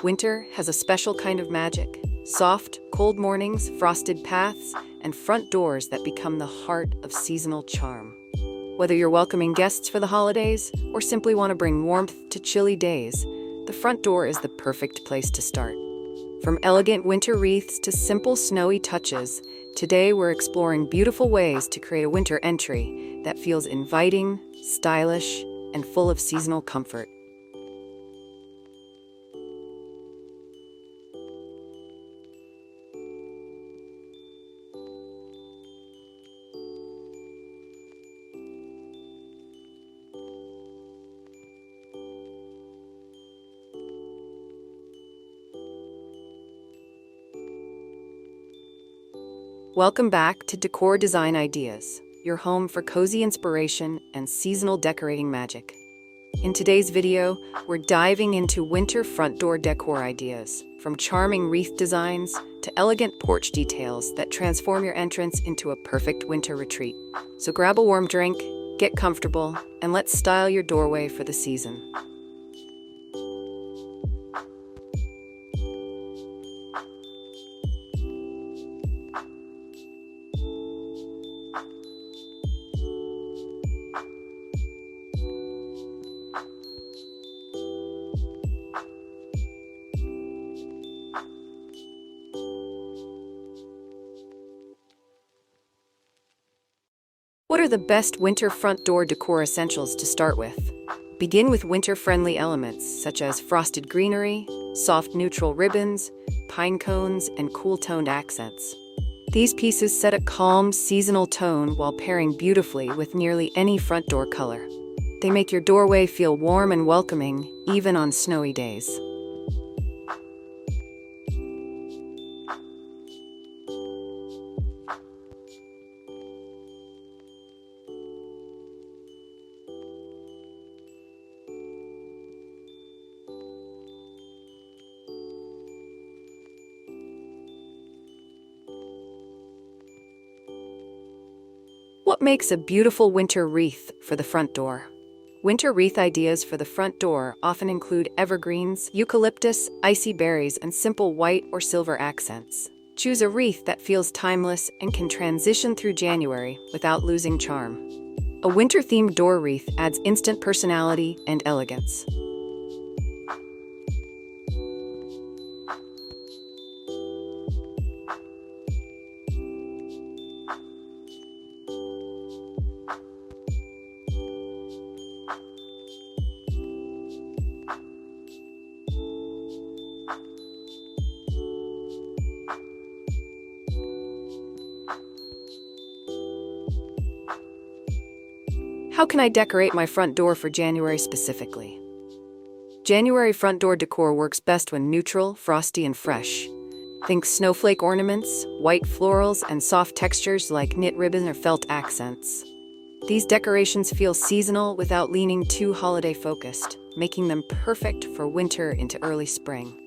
Winter has a special kind of magic. Soft, cold mornings, frosted paths, and front doors that become the heart of seasonal charm. Whether you're welcoming guests for the holidays or simply want to bring warmth to chilly days, the front door is the perfect place to start. From elegant winter wreaths to simple snowy touches, today we're exploring beautiful ways to create a winter entry that feels inviting, stylish, and full of seasonal comfort. Welcome back to Decor Design Ideas, your home for cozy inspiration and seasonal decorating magic. In today's video, we're diving into winter front door decor ideas, from charming wreath designs to elegant porch details that transform your entrance into a perfect winter retreat. So grab a warm drink, get comfortable, and let's style your doorway for the season. What are the best winter front door decor essentials to start with? Begin with winter-friendly elements such as frosted greenery, soft neutral ribbons, pine cones, and cool-toned accents. These pieces set a calm, seasonal tone while pairing beautifully with nearly any front door color. They make your doorway feel warm and welcoming, even on snowy days. What makes a beautiful winter wreath for the front door? Winter wreath ideas for the front door often include evergreens, eucalyptus, icy berries, and simple white or silver accents. Choose a wreath that feels timeless and can transition through January without losing charm. A winter-themed door wreath adds instant personality and elegance. How can I decorate my front door for January specifically? January front door decor works best when neutral, frosty, and fresh. Think snowflake ornaments, white florals, and soft textures like knit ribbon or felt accents. These decorations feel seasonal without leaning too holiday-focused, making them perfect for winter into early spring.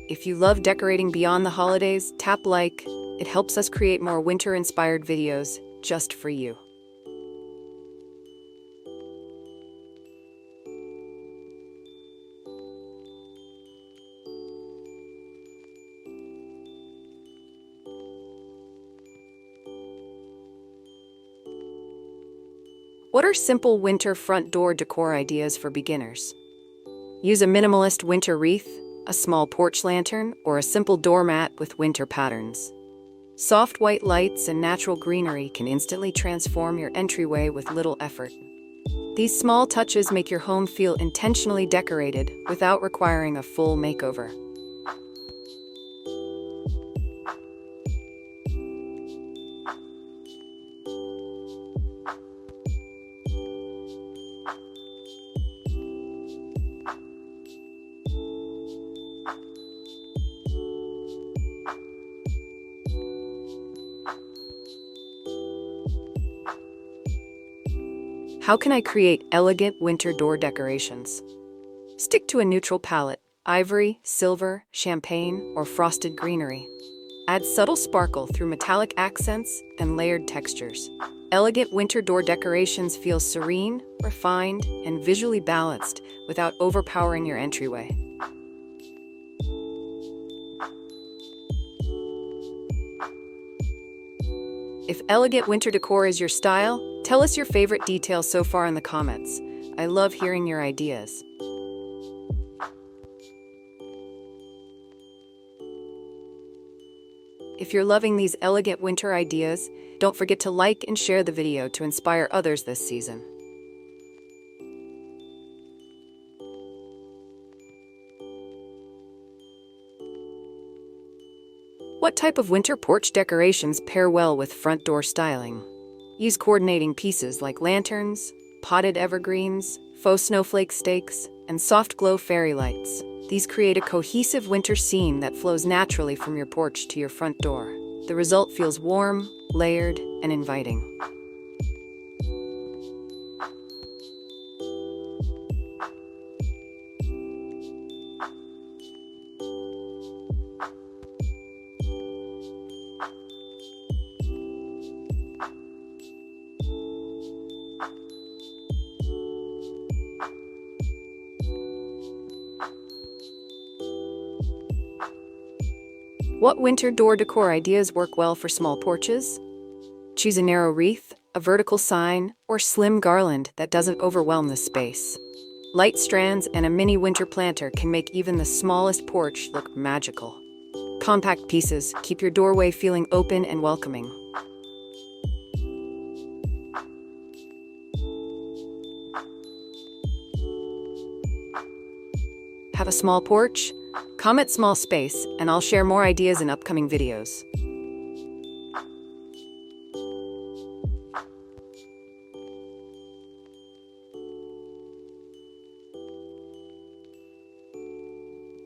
If you love decorating beyond the holidays, tap like. It helps us create more winter-inspired videos just for you. What are simple winter front door decor ideas for beginners? Use a minimalist winter wreath, a small porch lantern, or a simple doormat with winter patterns. Soft white lights and natural greenery can instantly transform your entryway with little effort. These small touches make your home feel intentionally decorated without requiring a full makeover. How can I create elegant winter door decorations? Stick to a neutral palette: ivory, silver, champagne, or frosted greenery. Add subtle sparkle through metallic accents and layered textures. Elegant winter door decorations feel serene, refined, and visually balanced without overpowering your entryway. If elegant winter decor is your style, tell us your favorite details so far in the comments. I love hearing your ideas. If you're loving these elegant winter ideas, don't forget to like and share the video to inspire others this season. What type of winter porch decorations pair well with front door styling? Use coordinating pieces like lanterns, potted evergreens, faux snowflake stakes, and soft glow fairy lights. These create a cohesive winter scene that flows naturally from your porch to your front door. The result feels warm, layered, and inviting. What winter door decor ideas work well for small porches? Choose a narrow wreath, a vertical sign, or slim garland that doesn't overwhelm the space. Light strands and a mini winter planter can make even the smallest porch look magical. Compact pieces keep your doorway feeling open and welcoming. Have a small porch? Comment small space, and I'll share more ideas in upcoming videos.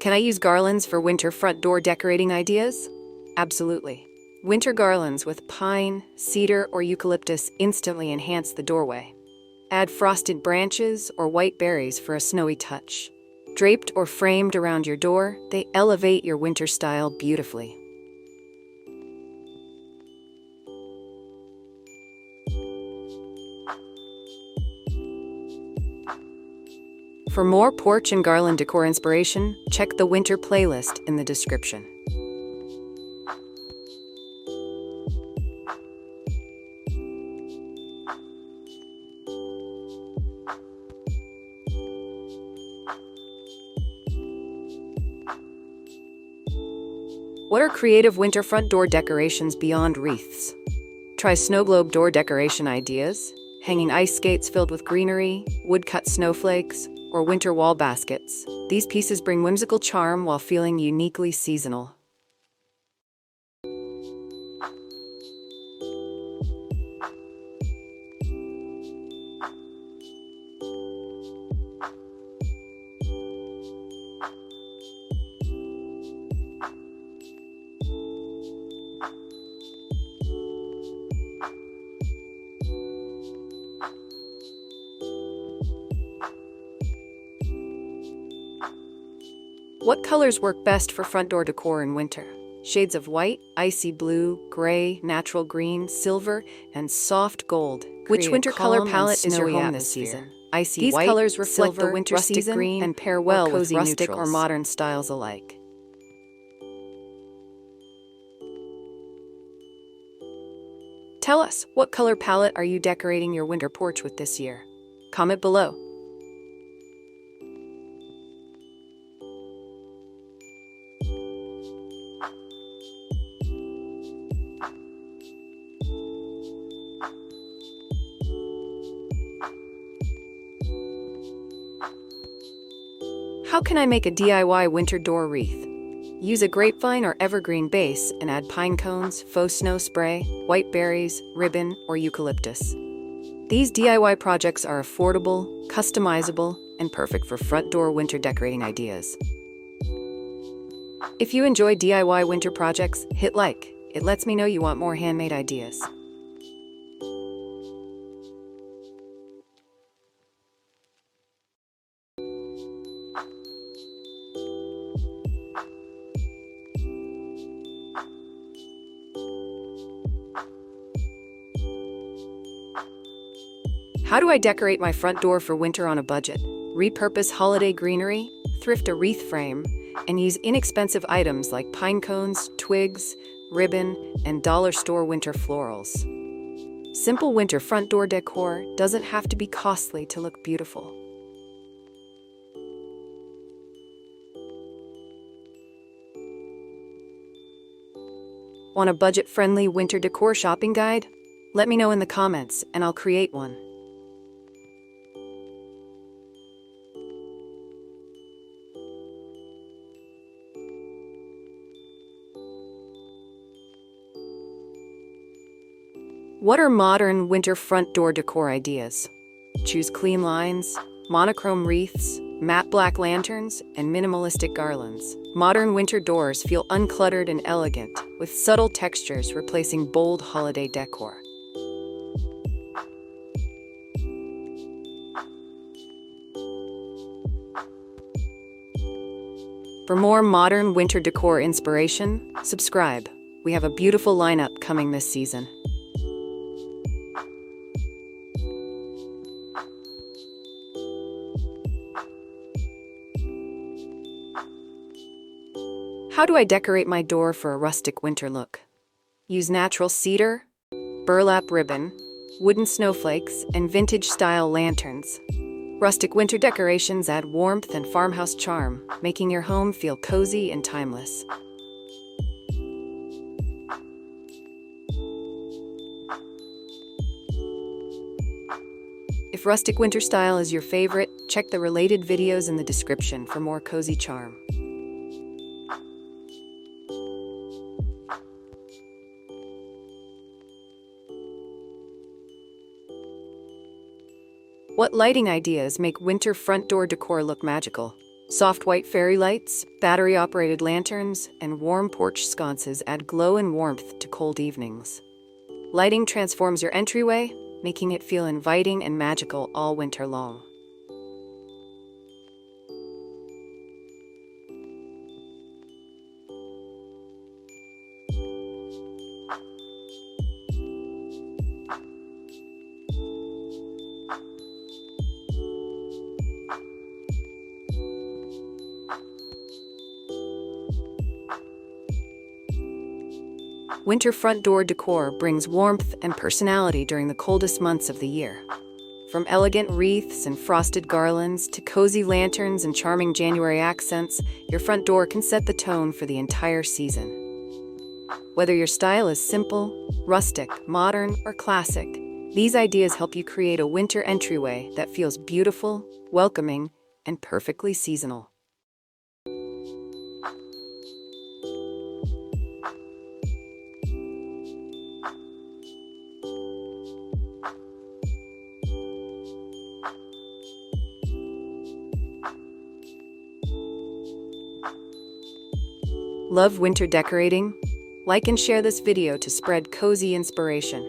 Can I use garlands for winter front door decorating ideas? Absolutely. Winter garlands with pine, cedar, or eucalyptus instantly enhance the doorway. Add frosted branches or white berries for a snowy touch. Draped or framed around your door, they elevate your winter style beautifully. For more porch and garland decor inspiration, check the winter playlist in the description. What are creative winter front door decorations beyond wreaths? Try snow globe door decoration ideas, hanging ice skates filled with greenery, wood-cut snowflakes, or winter wall baskets. These pieces bring whimsical charm while feeling uniquely seasonal. What colors work best for front door decor in winter? Shades of white, icy blue, gray, natural green, silver, and soft gold. Which winter color palette is your home this season? Icy white, colors reflect the winter season green, and pair well with rustic or modern styles alike. Tell us, what color palette are you decorating your winter porch with this year? Comment below. How can I make a DIY winter door wreath? Use a grapevine or evergreen base and add pine cones, faux snow spray, white berries, ribbon, or eucalyptus. These DIY projects are affordable, customizable, and perfect for front door winter decorating ideas. If you enjoy DIY winter projects, hit like. It lets me know you want more handmade ideas. How do I decorate my front door for winter on a budget? Repurpose holiday greenery, thrift a wreath frame, and use inexpensive items like pine cones, twigs, ribbon, and dollar store winter florals. Simple winter front door decor doesn't have to be costly to look beautiful. Want a budget-friendly winter decor shopping guide? Let me know in the comments and I'll create one. What are modern winter front door decor ideas? Choose clean lines, monochrome wreaths, matte black lanterns, and minimalistic garlands. Modern winter doors feel uncluttered and elegant, with subtle textures replacing bold holiday decor. For more modern winter decor inspiration, subscribe. We have a beautiful lineup coming this season. How do I decorate my door for a rustic winter look? Use natural cedar, burlap ribbon, wooden snowflakes, and vintage-style lanterns. Rustic winter decorations add warmth and farmhouse charm, making your home feel cozy and timeless. If rustic winter style is your favorite, check the related videos in the description for more cozy charm. What lighting ideas make winter front door decor look magical? Soft white fairy lights, battery-operated lanterns, and warm porch sconces add glow and warmth to cold evenings. Lighting transforms your entryway, making it feel inviting and magical all winter long. Winter front door decor brings warmth and personality during the coldest months of the year. From elegant wreaths and frosted garlands to cozy lanterns and charming January accents, your front door can set the tone for the entire season. Whether your style is simple, rustic, modern, or classic, these ideas help you create a winter entryway that feels beautiful, welcoming, and perfectly seasonal. Love winter decorating? Like and share this video to spread cozy inspiration.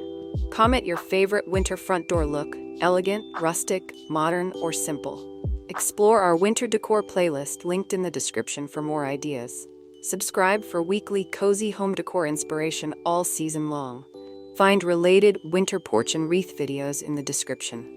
Comment your favorite winter front door look, elegant, rustic, modern, or simple. Explore our winter decor playlist linked in the description for more ideas. Subscribe for weekly cozy home decor inspiration all season long. Find related winter porch and wreath videos in the description.